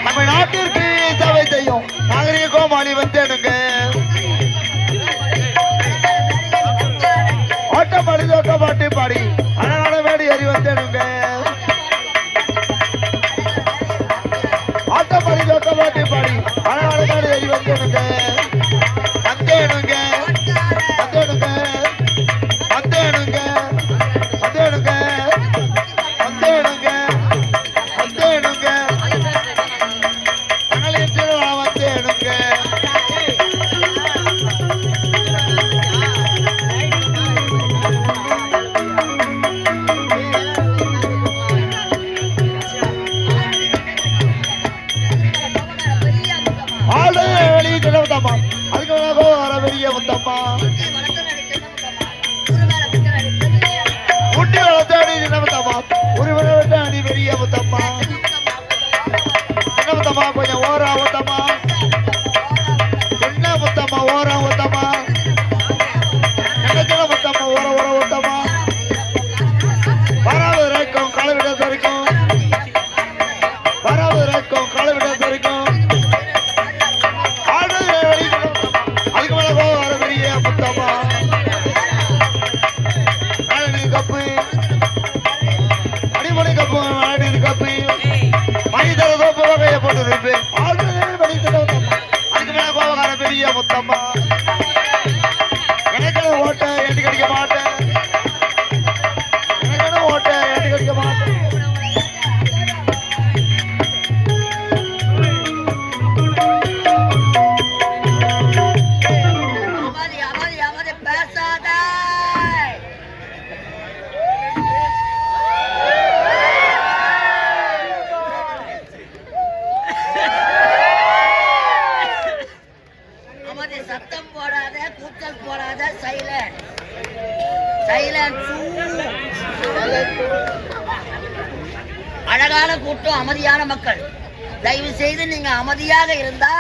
தமிழ்நாட்டிற்கு சேவை செய்யும் நாகரிக கோமாளி வந்தேனுங்க. ஓட்டப்பாடி தோட்ட பாட்டி பாடி அழகான வேடி ஏறி வந்தேனுங்க. ஆட்டப்பாடி தோட்ட பாட்டி பாடி அழகான வேடி ஏறி வந்தேனுங்க. வந்தேனுங்க வந்தேனுங்க வந்தேனுங்க வந்தேனுங்க வந்தேனுங்க வந்தேனுங்க தங்களின் திருவிழா வந்தேனுங்க. ஆளு வெளியே கிடவுதம்மா அதுக்கு வர பெரிய முத்தம்மா குட்டி வளர்த்தாடி தினமுத்தம்மா உரிமனை விட்டாடி பெரிய முத்தம்மா தினமுத்தம்மா கொஞ்சம் ஓரா முத்தம்மா என்ன முத்தம்மா ஓரா முத்தம்மா நினைக்கிற முத்தம்மா ஓர ஓர முத்தம்மா வராது இருக்கும் களவிட சரிக்கும் வராது இருக்கும் களவிட சரிக்கும் அதுக்கு மேல வர பெரிய முத்தம்மா கப்பு அடிமணி கப்பு அடி கப்பு மனிதர தோப்பு வகையை போட்டு இருப்பேன் அதுக்கு மேல கோபக்கார பெரிய முத்தம்மா எனக்கு ஓட்ட எட்டி கடிக்க மாட்டேன் எனக்கு ஓட்ட எட்டி கடிக்க மாட்டேன். சத்தம் போடாத கூச்சல் போடாத சைலண்ட் சைலண்ட். அழகான கூட்டம் அமைதியான மக்கள் தயவு செய்து நீங்க அமைதியாக இருந்தா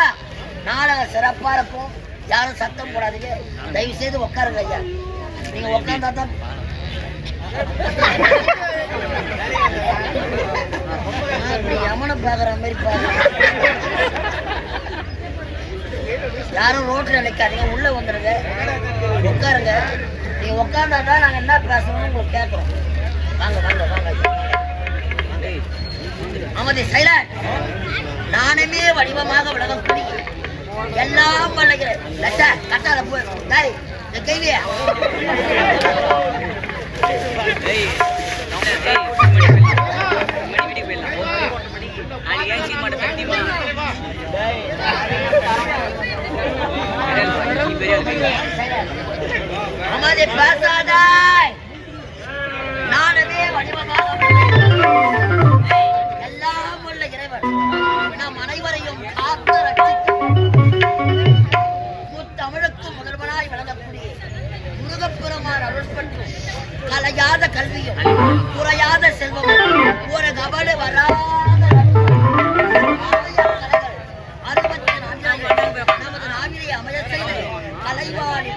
நாடகம் சிறப்பா இருக்கும். யாரும் சத்தம் போடாதீங்க. தயவு செய்து உட்காருங்க ஐயா. நீங்க உட்கார்ந்தா தான் யமனை பாக்குற மாதிரி பாருங்க. யாரும் ரோட்ல நினைக்காதீங்க, உள்ள வந்துருங்க, உட்காருங்க. நீங்க உட்கார்ந்தா நாங்க என்ன பேசணும்னு உங்களுக்கு கேட்கிறோம். வாங்க வாங்க வாங்க. அமைதி சைலண்ட். நானுமே வடிவமாக விலகக்கூடிய எல்லாம் பண்ணுகிறேன். கட்டாத போய் கைவியா அமைதி பேசாதாய். நானுமே வடிவமாக எல்லாம் உள்ள இறைவன் நாம் அனைவரையும் காத்து ரட்சிக்கும் முத்தமிழுக்கு முதல்வனாய் வழங்கக்கூடிய முருகப்புறமார் அருள் பெற்றும் கலையாத கல்வியும் குறையாத செல்வமும் ஒரு கபடு வராத நமது நாவிலே அமைய செய்து கலைவாணி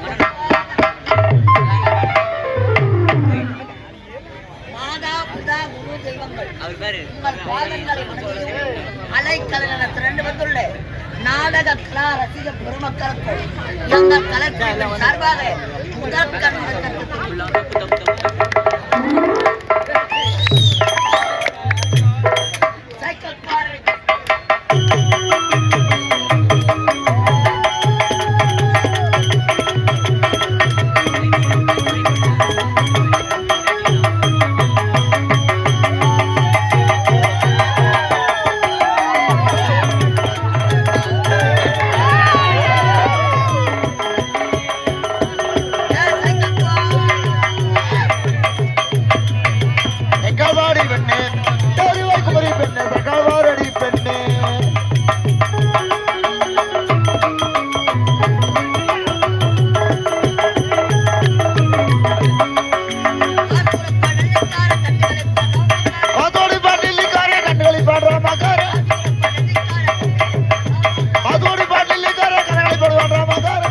மாதா பிதா குரு தெய்வங்கள் உங்கள் பாதங்களை வணங்கியும் அலைக்கலைஞன திரண்டு வந்துள்ள நாடக கலா ரசிக பெருமக்களுக்கு எங்கள் கலைக்குழுவின் சார்பாக முதற்கண் அதோடு பாட்டிலிக்கார கண்டுகளை பாடுற மக்கார அதோடு பாட்டிலிக்கார கண்டுகளை பாடுற மக்கார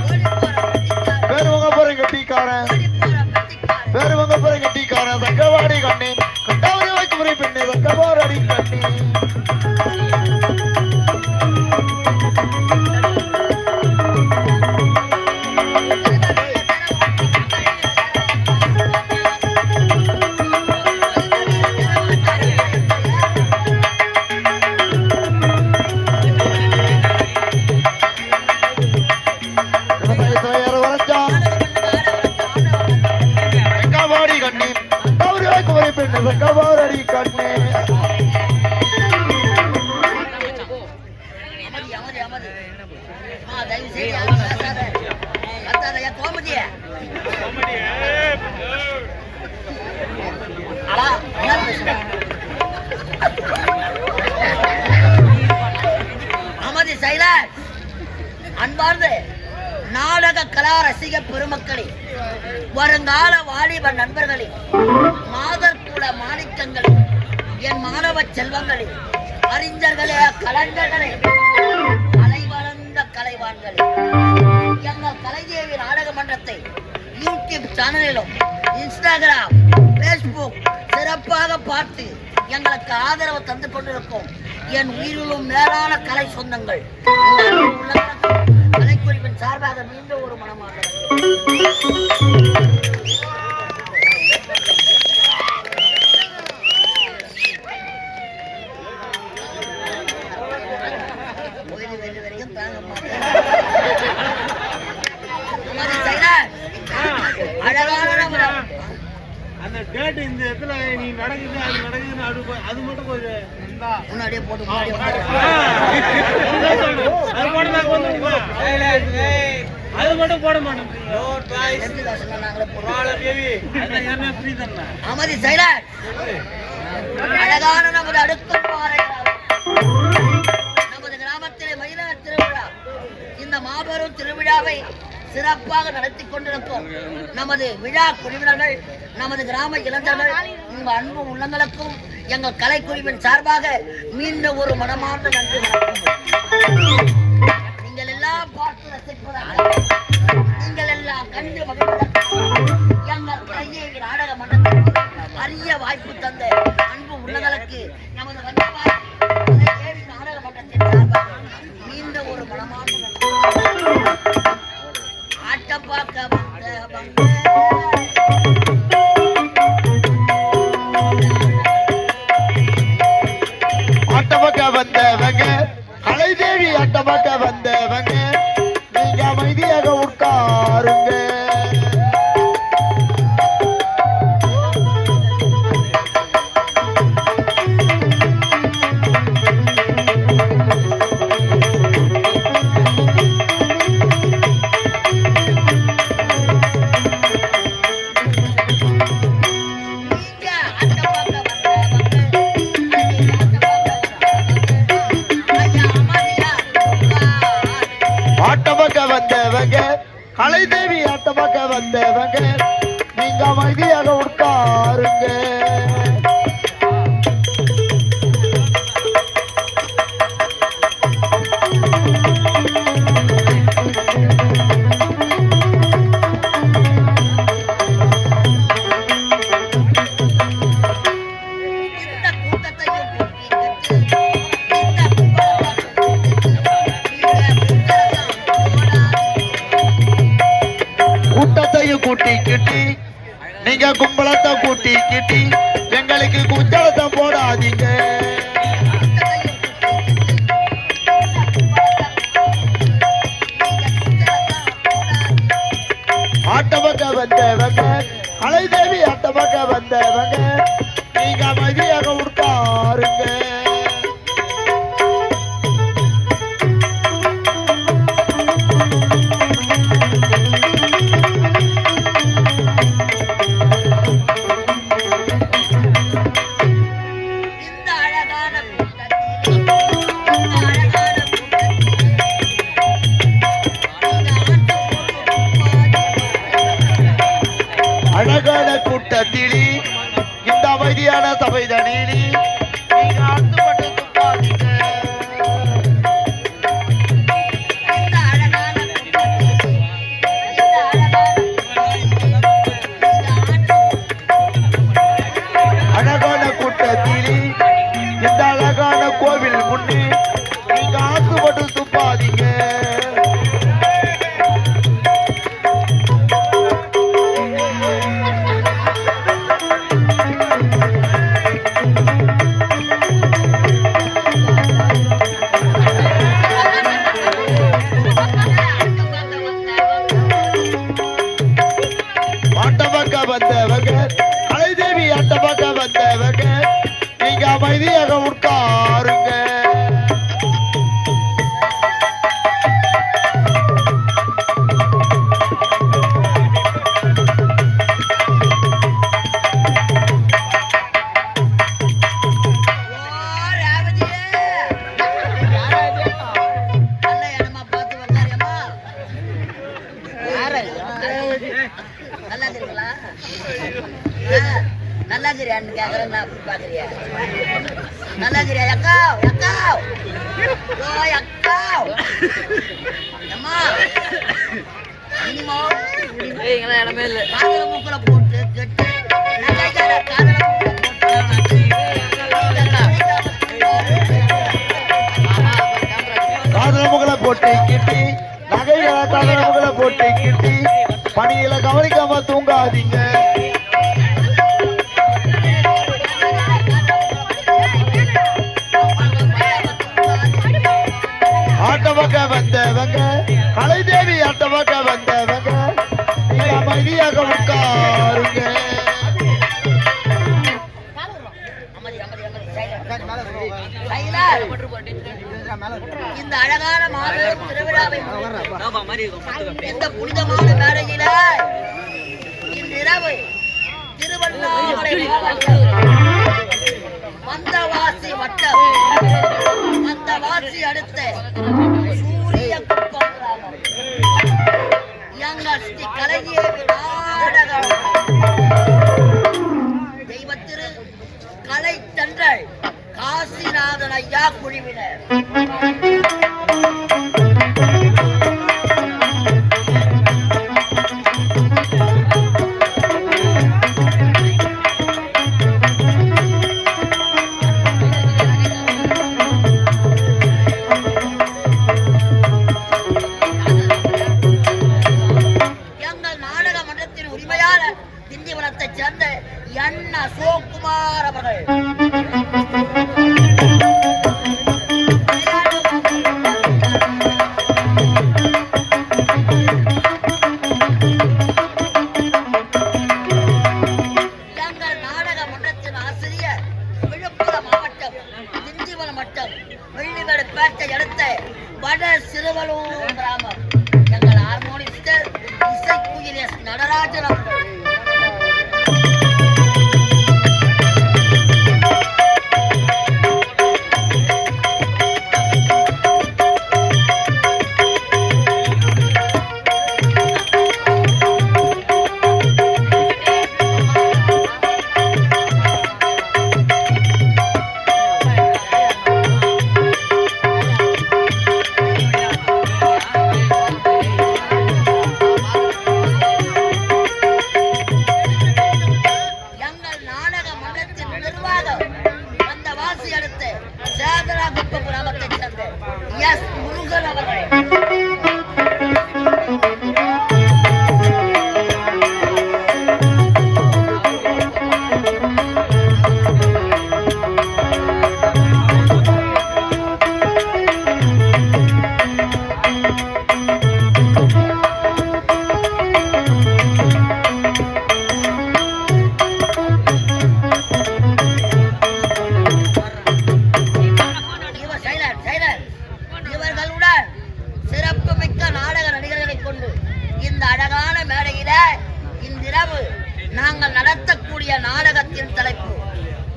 பேரு உங்க போறீங்க டீக்காரன் பேரு உங்க போறீங்க டீக்காரன் தங்கவாடி கண்ணே கண்டாவரி வைக்கும் முறை பெண்ணே தங்கவாடி கண்ணே அன்பார்ந்த நாடக கலா ரசிக பெருமக்களே, வருங்கால வாலிப நண்பர்களே, மாதர்குல மாணிக்கங்களே, என் மாணவ செல்வங்களே, அறிஞர்களே, கலைஞர்களே, கலை வளர்ந்த கலைவான்களே, எங்கள் கலைதேவி நாடக மன்றத்தை யூடியூப் சேனலிலும் இன்ஸ்டாகிராம் பேஸ்புக் சிறப்பாக பார்த்து எங்களுக்கு ஆதரவு தந்து கொண்டிருக்கும் என் உயிரிலும் மேலான கலை சொந்தங்கள் கலைக்குழுவின் சார்பாக மீண்டும் ஒரு மனமாக வரைக்கும் தாங்க மாட்டேன். அழகான அந்த டேட் இந்த இடத்துல நீ நடக்குது அது நடக்குதுன்னு அது மட்டும் கொஞ்சம் முன்னாடியே போட்டு அது மட்டும் போட மாட்டோம். அமதி சைலண்ட் அழகான நமது அடுக்கும் நமது கிராமத்திலே மயிலா திருவிழா, இந்த மாபெரும் திருவிழாவை சிறப்பாக நடத்தி கொண்டிருக்கும் நமது விழா குழுவினர்கள், நமது கிராம இளைஞர்கள், உங்க அன்பு உள்ளங்களுக்கும் எங்கள் கலைக்குழுவின் சார்பாக மீண்டும் ஒரு மனமார்ந்த நன்றி. நீங்கள் எல்லாம் பார்த்து ரசிப்பதாக, நீங்கள் எல்லாம் கண்டு மகிழ்வதற்காக எங்கள் கலைஞர் நாடக மன்றத்திற்கு அரிய வாய்ப்பு தந்த அன்பு உள்ளங்களுக்கு நமது கலைஞர் நாடக மன்றத்தின் சார்பாக மீண்டும் ஒரு மனமார்ந்த நன்றி. ஆட்டம் பார்க்க வந்தவங்க கலைதேவி அட்டமாக்க வந்தவங்க நீங்க அமைதியாக உட்காருங்க. கலைதேவி ஆட்டமாக்க வந்தவங்க நீங்க அமைதியாக உட்காருங்க. கூட்டி கிட்டி நீங்க கும்பலத்தை கூட்டி கிட்டி எங்களுக்கு குஞ்சலத்தை போடாதீங்க. ஆட்டமாக்க வந்தவங்க கலைதேவி ஆட்டமாக்க வந்தவங்க நீங்க அமைதியாக உட்காருங்க. அமைதியான சபை தனியிலே நீங்க ஆத்துப்பட்டு துப்பாதீங்க. அழகான கூட்டத்திலே இந்த அழகான கோவில் முன்னே நீங்க ஆத்துப்பட்டு துப்பாதீங்க. வந்தவங்க கலைதேவி அந்த பக்கம் வந்தவங்க நீங்க அமைதியாக உட்காருங்க. நல்லா சரியான்னு கேக்குறேன் நான் பாக்குறியா நல்லா சரியா அக்கா அக்கா ஓய் அக்கா அம்மா இனிமோ இடமே இல்லை காதல மூக்கல போட்டு கெட்டு காதல காதலமுகளை போட்டு கிட்டி நகைகளை காதலமுகளை போட்டு கிட்டி பணியில கவனிக்காம தூங்காதீங்க. ஆட்டவக்க வந்தவங்க கலைதேவி ஆட்டவக்க வந்தவங்க நீங்க அமைதியாக உட்காருங்க. இந்த அழகான மாபெரும் திருவிழாவை இந்த புனிதமான மேடையில இன்றிரவு திருவண்ணாமலை மாவட்டம் வந்தவாசி வட்டம் வந்தவாசி அடுத்த சூரிய குப்பம் கிராமம் எங்கள் ஸ்ரீ கலைதேவி நாடகம் தெய்வத்திரு கலை தன்றல் காசிநாதன் ஐயா குழுவினர் திண்டிவனத்தைச் சேர்ந்த என் அசோக்குமார் அவர்கள் எங்கள் நாடக மன்றத்தின் ஆசிரியர் விழுப்புரம் மாவட்டம் திண்டிவனம் வட்டம் வெள்ளிமேடு பேட்டை அடுத்த வட சிறுவலூர் கிராமம் எங்கள் ஹார்மோனிஸ்டர் இசைக்குயில் எஸ் நடராஜன் அவர்கள் நாங்கள் நடத்தக்கூடிய நாடகத்தின் தலைப்பு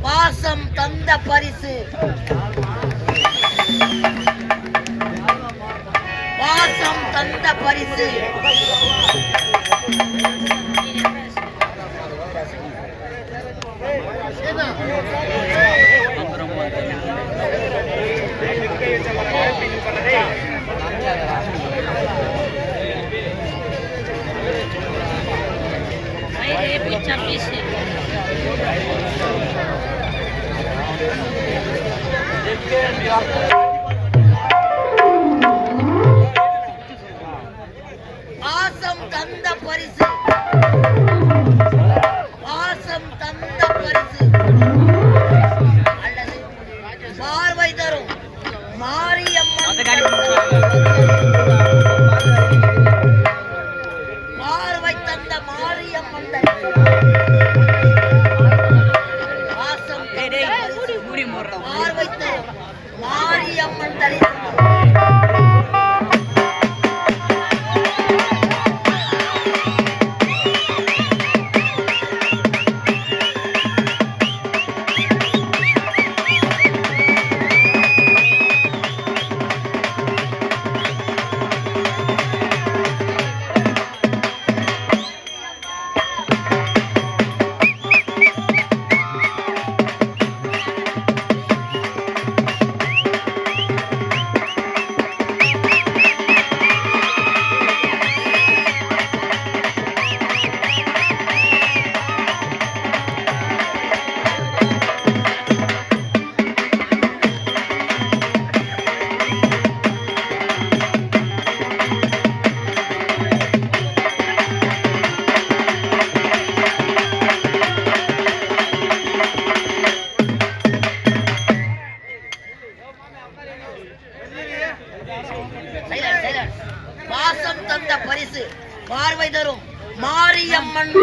பாசம் தந்த பரிசு. பாசம் தந்த பரிசு. பாசம் தந்த பரிசு பாசம் தந்த பரிசு அல்லது பார்வை தரும் மாரியம்மன் பார்வை தந்த மாரியம்மன் பாசம் பார்வை தரும் மாரியம்மன் தரிசனம். பாசம் தந்த பரிசு பார்வை தரும் மாரியம்மன்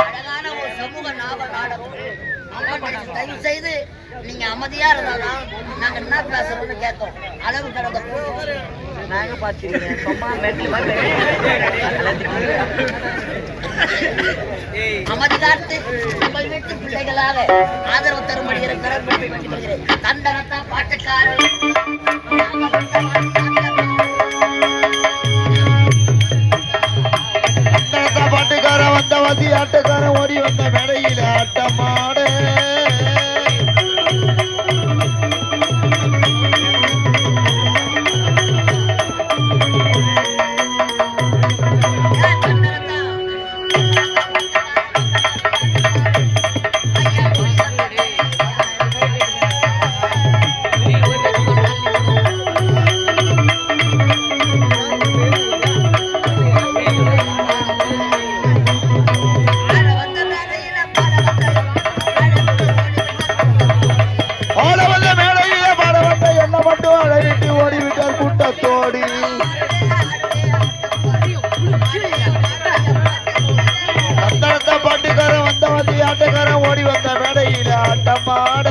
அழகான ஒரு சமூக நாடகம். தயவு செய்து நீங்க அமைதியா இருந்தாதான் நாங்க என்ன பேசுறோம்னு கேட்கோம். அளவு கடந்த அமைதி காத்து உங்கள் வீட்டு பிள்ளைகளாக ஆதரவு தரும்படி இருக்கிற தண்டனத்தான் பாட்டுக்காரர் பாட்டுக்காரன் வந்த வசி ஆட்டக்காரன் ஓடி வந்த மேடையில ஆட்டமாடு ஓடிவிட்டார் கூட்டத்தோடி. கந்தனத்த பாட்டுக்காரன் வந்த வந்து ஆட்டக்காரன் ஓடி வந்த மேடையில ஆட்டமாட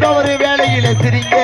ஒரு வேளையில சிரிங்க